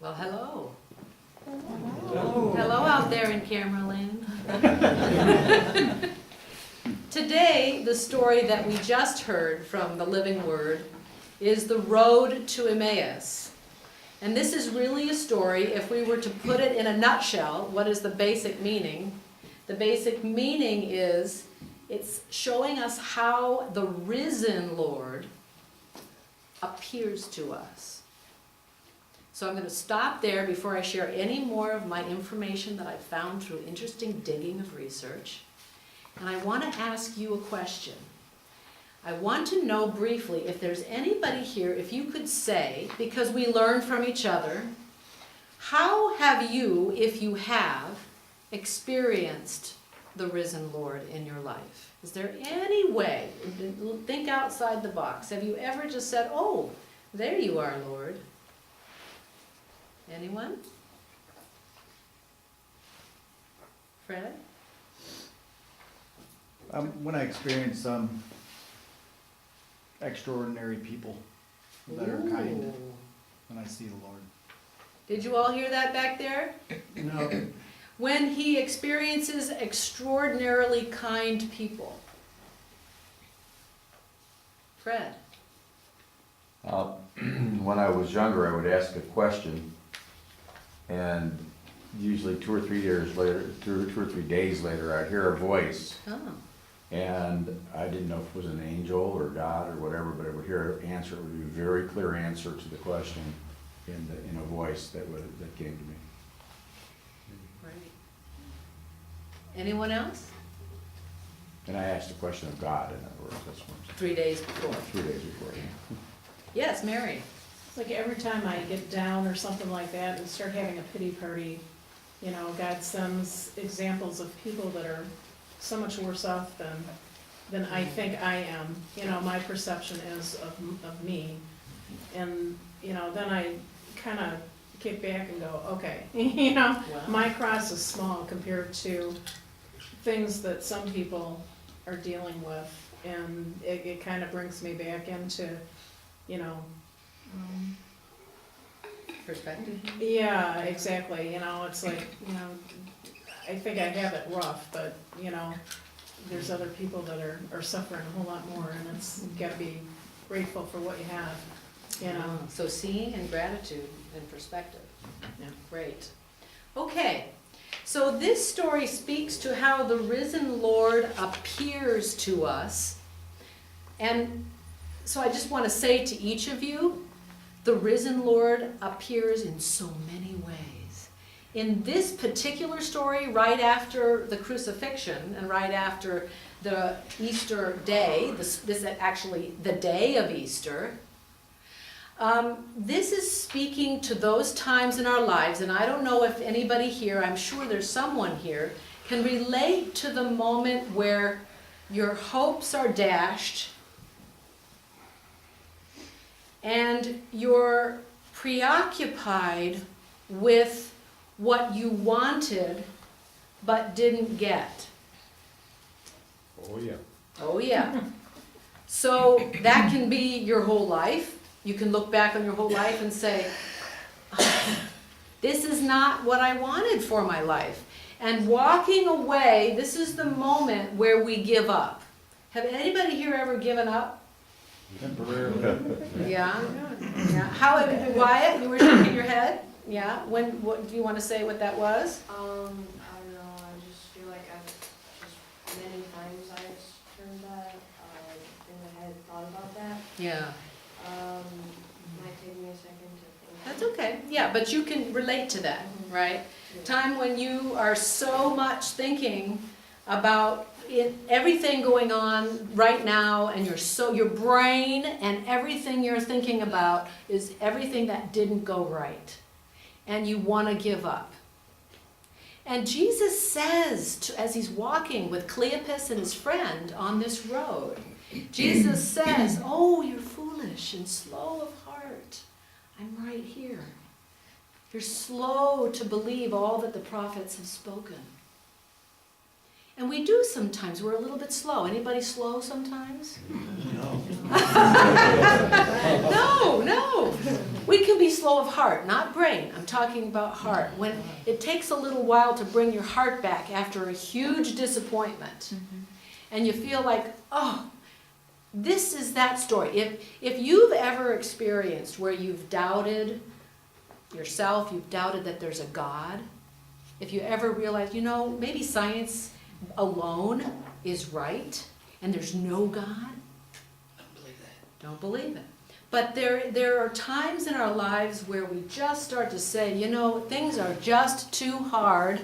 Well, hello. Hello. Hello out there in camera land. Today, the story that we just heard from the Living Word is the road to Emmaus. And this is really a story, if we were to put it in a nutshell, what is the basic meaning? The basic meaning is, it's showing us how the risen Lord appears to us. So I'm going to stop there before I share any more of my information that I've found through interesting digging of research. And I want to ask you a question. I want to know briefly if there's anybody here, if you could say, because we learn from each other, how have you, if you have, experienced the risen Lord in your life? Is there any way, think outside the box, have you ever just said, oh, there you are, Lord? Anyone? Fred? When I experience some extraordinary people that are kind, Ooh. when I see the Lord. Did you all hear that back there? No. When he experiences extraordinarily kind people. Fred? When I was younger, I would ask a question, and usually 2 or 3 years later, 2 or 3 days later, I'd hear a voice, Oh. and I didn't know if it was an angel or God or whatever, but I would hear an answer. It would be a very clear answer to the question in a voice that came to me. Right. Anyone else? And I asked a question of God, in other words. That's what I'm saying. 3 days before. 3 days before. Yeah. Yes, Mary? It's like every time I get down or something like that and start having a pity party, you know, God sends examples of people that are so much worse off than I think I am. You know, my perception is of me. And, you know, then I kind of kick back and go, okay, you know, Wow. my cross is small compared to things that some people are dealing with. And it kind of brings me back into, you know, Perspective? yeah, exactly, you know, it's like, you know, I think I have it rough, but, you know, there's other people that are suffering a whole lot more, and it's, you gotta be grateful for what you have, you know. So seeing and gratitude and perspective. Yeah. Great. Okay, so this story speaks to how the risen Lord appears to us. And so I just want to say to each of you, the risen Lord appears in so many ways. In this particular story, right after the crucifixion and right after the Easter day, this is actually the day of Easter, this is speaking to those times in our lives, and I don't know if anybody here, I'm sure there's someone here, can relate to the moment where your hopes are dashed and you're preoccupied with what you wanted but didn't get. Oh, yeah. Oh yeah. So that can be your whole life. You can look back on your whole life and say, this is not what I wanted for my life. And walking away, this is the moment where we give up. Have anybody here ever given up? Temporarily. Yeah. Yeah. How, Wyatt, you were shaking your head? Yeah. What do you want to say what that was? I don't know, I just feel like I've just many times I've turned that, in my head, thought about that. Yeah. Might take me a second to think. That's okay. Yeah, but you can relate to that, right? Time when you are so much thinking about everything going on right now, and your brain and everything you're thinking about is everything that didn't go right, and you want to give up. And Jesus says, as he's walking with Cleopas and his friend on this road, Jesus says, oh, you're foolish and slow of heart. I'm right here. You're slow to believe all that the prophets have spoken. And we do sometimes, we're a little bit slow. Anybody slow sometimes? No. No. We can be slow of heart, not brain. I'm talking about heart. When it takes a little while to bring your heart back after a huge disappointment, and you feel like, oh, this is that story. If you've ever experienced where you've doubted yourself, you've doubted that there's a God, if you ever realize, maybe science alone is right, and there's no God, don't believe it. But there are times in our lives where we just start to say, things are just too hard,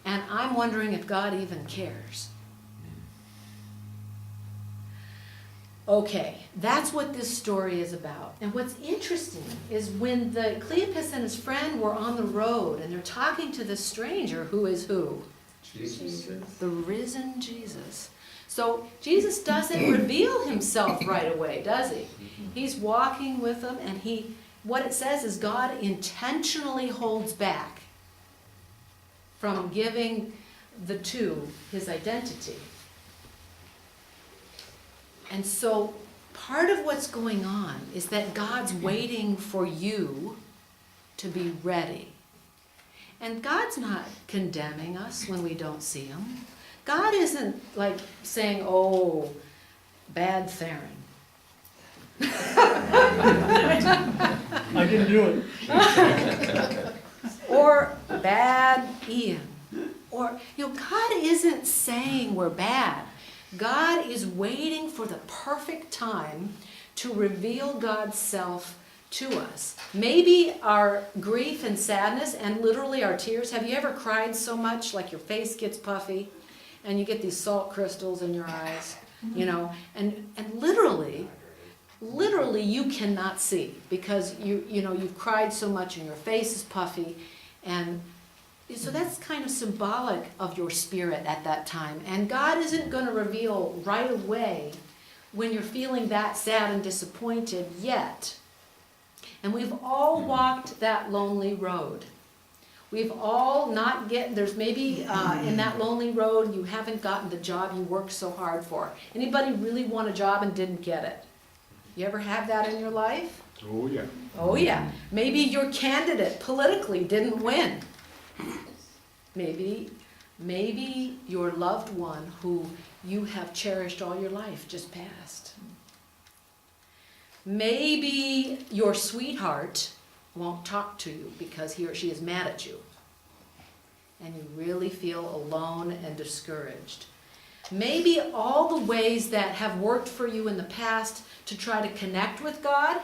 and I'm wondering if God even cares. Okay, that's what this story is about. And what's interesting is when Cleopas and his friend were on the road, and they're talking to this stranger who is who? Jesus. The risen Jesus. So Jesus doesn't reveal himself right away, does he? He's walking with them, and what it says is God intentionally holds back from giving the two his identity. And so part of what's going on is that God's waiting for you to be ready. And God's not condemning us when we don't see him. God isn't like saying, oh, bad Theron. I didn't do it. Or bad Ian. Or, God isn't saying we're bad. God is waiting for the perfect time to reveal God's self to us. Maybe our grief and sadness and literally our tears. Have you ever cried so much like your face gets puffy and you get these salt crystals in your eyes, and literally you cannot see because you've cried so much and your face is puffy, and so that's kind of symbolic of your spirit at that time. And God isn't going to reveal right away when you're feeling that sad and disappointed yet. And we've all walked that lonely road. We've all there's maybe in that lonely road you haven't gotten the job you worked so hard for. Anybody really want a job and didn't get it? You ever have that in your life? Oh, yeah. Oh yeah. Maybe your candidate politically didn't win. Maybe your loved one who you have cherished all your life just passed. Maybe your sweetheart won't talk to you because he or she is mad at you. And you really feel alone and discouraged. Maybe all the ways that have worked for you in the past to try to connect with God,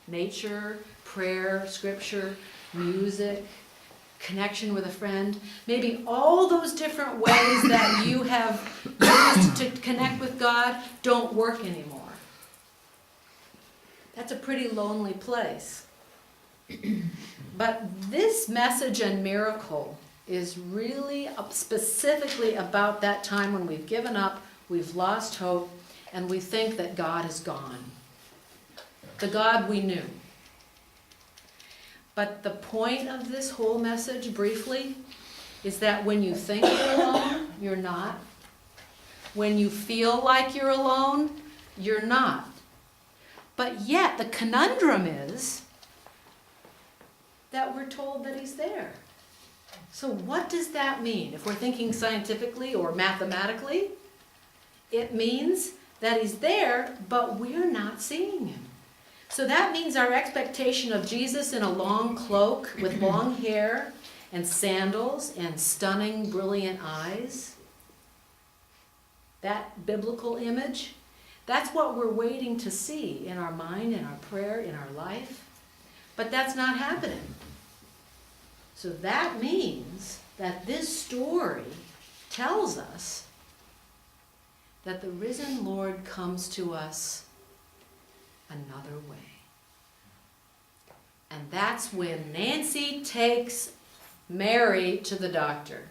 nature, prayer, scripture, music, connection with a friend, maybe all those different ways that you have used to connect with God don't work anymore. That's a pretty lonely place. But this message and miracle is really specifically about that time when we've given up, we've lost hope, and we think that God is gone. The God we knew. But the point of this whole message, briefly, is that when you think you're alone, you're not. When you feel like you're alone, you're not. But yet, the conundrum is that we're told that he's there. So what does that mean? If we're thinking scientifically or mathematically, it means that he's there, but we're not seeing him. So that means our expectation of Jesus in a long cloak with long hair and sandals and stunning, brilliant eyes, that biblical image, that's what we're waiting to see in our mind, in our prayer, in our life. But that's not happening. So that means that this story tells us that the risen Lord comes to us another way. And that's when Nancy takes Mary to the doctor.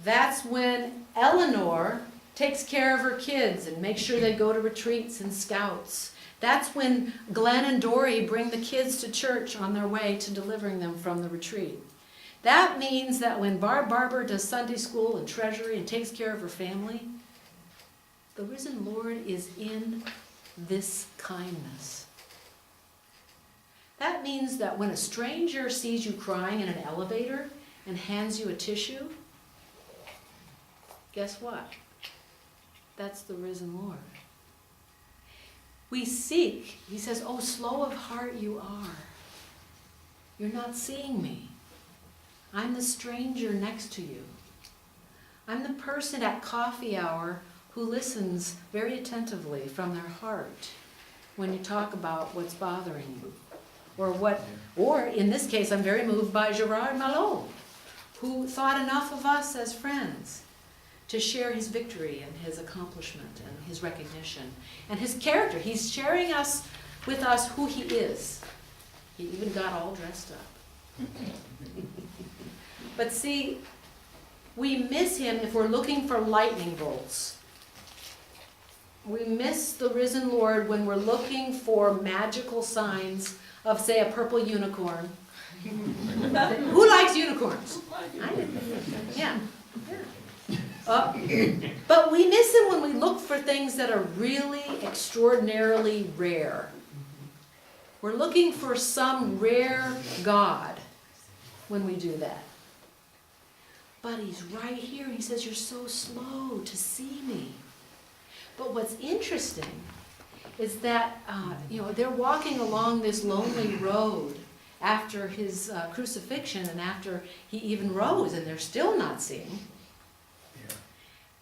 That's when Eleanor takes care of her kids and makes sure they go to retreats and scouts. That's when Glenn and Dory bring the kids to church on their way to delivering them from the retreat. That means that when Barb Barber does Sunday school and treasury and takes care of her family, the risen Lord is in this kindness. That means that when a stranger sees you crying in an elevator and hands you a tissue, guess what? That's the risen Lord. We seek, he says, oh, slow of heart you are. You're not seeing me. I'm the stranger next to you. I'm the person at coffee hour who listens very attentively from their heart when you talk about what's bothering you. Or in this case, I'm very moved by Gerard Malot, who thought enough of us as friends to share his victory and his accomplishment and his recognition and his character. He's sharing with us who he is. He even got all dressed up. But see, we miss him if we're looking for lightning bolts. We miss the risen Lord when we're looking for magical signs of, say, a purple unicorn. Who likes unicorns? I do. Yeah. But we miss him when we look for things that are really extraordinarily rare. We're looking for some rare God when we do that. But he's right here. He says, you're so slow to see me. But what's interesting is that, they're walking along this lonely road after his crucifixion and after he even rose, and they're still not seeing.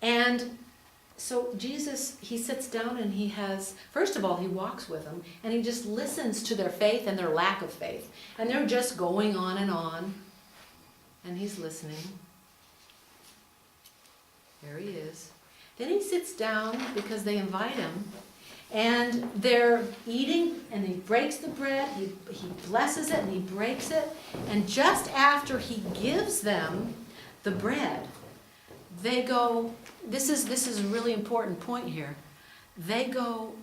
And so Jesus, he sits down and he first of all, he walks with them and he just listens to their faith and their lack of faith. And they're just going on. And he's listening. There he is. Then he sits down because they invite him. And they're eating and he breaks the bread. He blesses it and he breaks it. And just after he gives them the bread, they go, this is a really important point here. They go,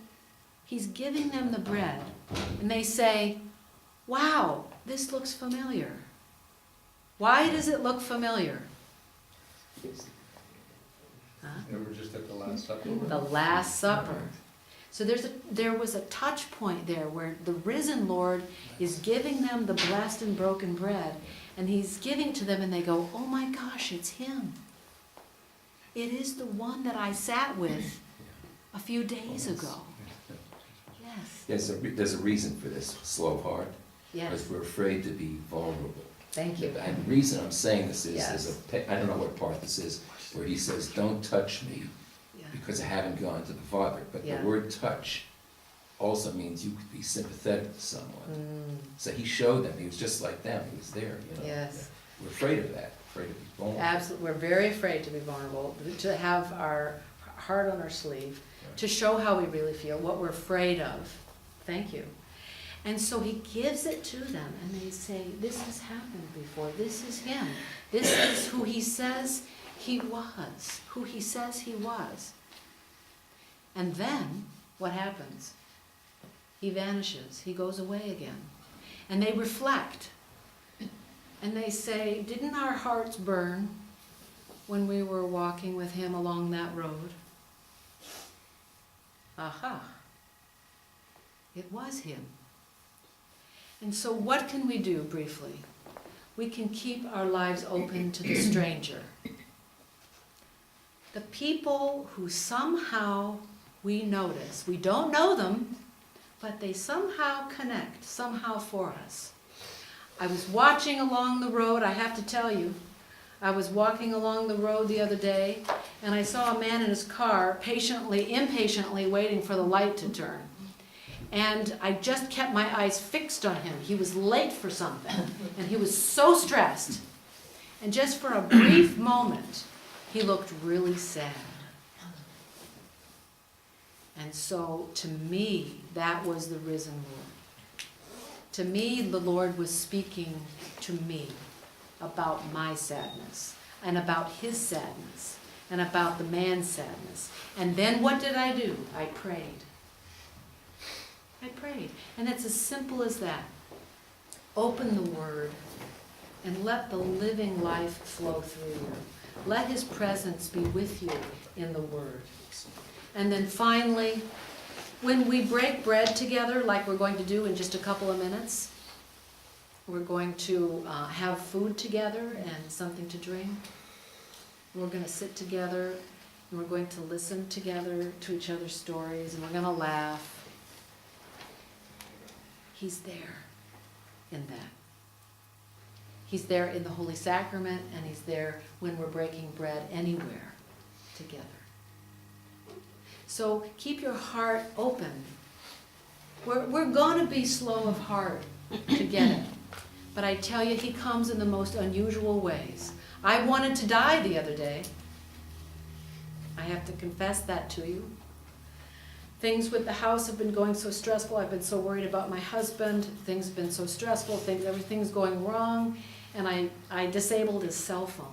he's giving them the bread, and they say, wow, this looks familiar. Why does it look familiar? Huh? They were just at the Last Supper. The Last Supper. So there was a touch point there where the risen Lord is giving them the blessed and broken bread, and he's giving to them, and they go, oh my gosh, it's him. It is the one that I sat with a few days ago. Yes. There's a reason for this slow heart. Yes. Because we're afraid to be vulnerable. Thank you. And the reason I'm saying this is, Yes. I don't know what part this is, where he says, don't touch me Yeah. because I haven't gone to the Father. But Yeah. the word touch also means you could be sympathetic to someone. So he showed them, he was just like them, he was there, Yes. We're afraid of that, afraid to be vulnerable. Absolutely. We're very afraid to be vulnerable, to have our heart on our sleeve, to show how we really feel, what we're afraid of. Thank you. And so he gives it to them, and they say, this has happened before. This is him. This is who he says he was, who he says he was. And then, what happens? He vanishes. He goes away again. And they reflect. And they say, didn't our hearts burn when we were walking with him along that road? Aha. It was him. And so what can we do briefly? We can keep our lives open to the stranger. The people who somehow we notice, we don't know them, but they somehow connect, somehow for us. I was watching along the road, I have to tell you, I was walking along the road the other day, and I saw a man in his car impatiently waiting for the light to turn. And I just kept my eyes fixed on him. He was late for something, and he was so stressed. And just for a brief moment, he looked really sad. And so, to me, that was the risen Lord. To me, the Lord was speaking to me about my sadness, and about his sadness, and about the man's sadness. And then what did I do? I prayed. I prayed. And it's as simple as that. Open the Word. and let the living life flow through you. Let his presence be with you in the word. And then finally, when we break bread together, like we're going to do in just a couple of minutes, we're going to have food together and something to drink. We're going to sit together and we're going to listen together to each other's stories and we're going to laugh. He's there in that. He's there in the Holy Sacrament and he's there when we're breaking bread anywhere together. So keep your heart open. We're going to be slow of heart to get it. But I tell you, he comes in the most unusual ways. I wanted to die the other day. I have to confess that to you. Things with the house have been going so stressful. I've been so worried about my husband. Things have been so stressful. Everything's going wrong. And I disabled his cell phone.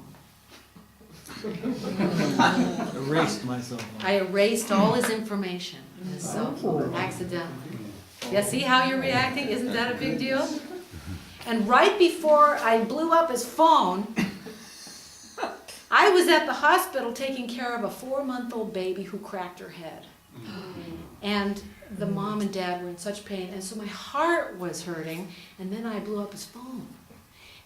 Erased myself. I erased all his information in his cell phone accidentally. Yeah, see how you're reacting? Isn't that a big deal? And right before I blew up his phone, I was at the hospital taking care of a 4-month-old baby who cracked her head. And the mom and dad were in such pain, and so my heart was hurting, and then I blew up his phone.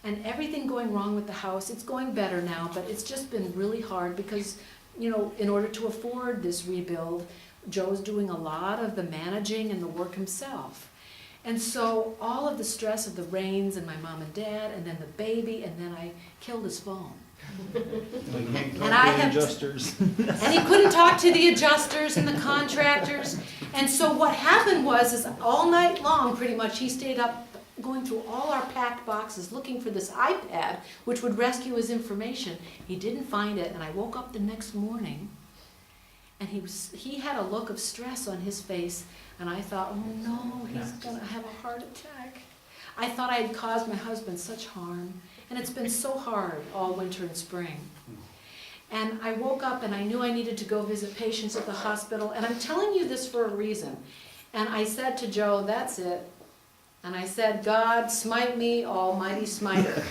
And everything going wrong with the house, it's going better now, but it's just been really hard because, you know, in order to afford this rebuild, Joe's doing a lot of the managing and the work himself. And so all of the stress of the rains and my mom and dad, and then the baby, and then I killed his phone. And I have- adjusters. And he couldn't talk to the adjusters and the contractors. And so what happened was all night long, pretty much, he stayed up going through all our packed boxes looking for this iPad, which would rescue his information. He didn't find it, and I woke up the next morning, and he had a look of stress on his face, and I thought, oh no, he's gonna have a heart attack. I thought I had caused my husband such harm, and it's been so hard all winter and spring. And I woke up and I knew I needed to go visit patients at the hospital, and I'm telling you this for a reason. And I said to Joe, that's it. And I said, God, smite me, almighty smiter.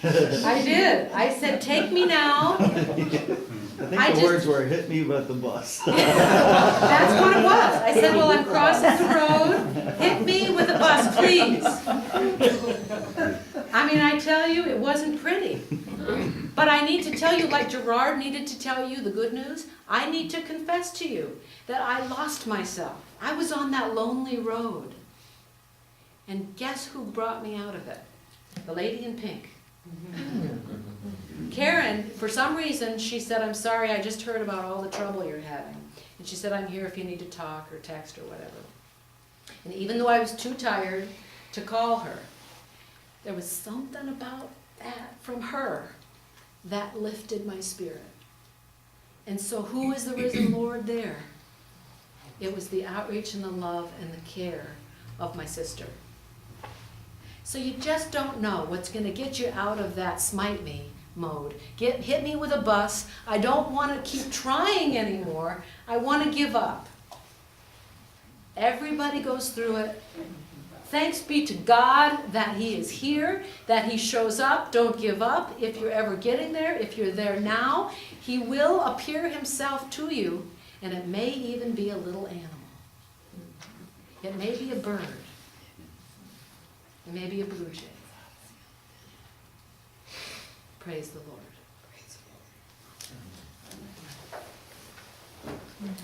I did. I said, take me now. I think I the just- words were, hit me with the bus. That's what it was. I said, well, I'm crossing the road. Hit me with a bus, please. I mean, I tell you, it wasn't pretty. But I need to tell you, like Gerard needed to tell you the good news, I need to confess to you that I lost myself. I was on that lonely road. And guess who brought me out of it? The lady in pink. Karen, for some reason, she said, I'm sorry, I just heard about all the trouble you're having. And she said, I'm here if you need to talk or text or whatever. And even though I was too tired to call her, there was something about that from her that lifted my spirit. And so who is the risen Lord there? It was the outreach and the love and the care of my sister. So you just don't know what's going to get you out of that smite me mode. Hit me with a bus. I don't want to keep trying anymore. I want to give up. Everybody goes through it. Thanks be to God that He is here, that He shows up. Don't give up. If you're ever getting there, if you're there now, He will appear Himself to you, and it may even be a little animal. It may be a bird. It may be a blue jay. Praise the Lord. Praise the Lord.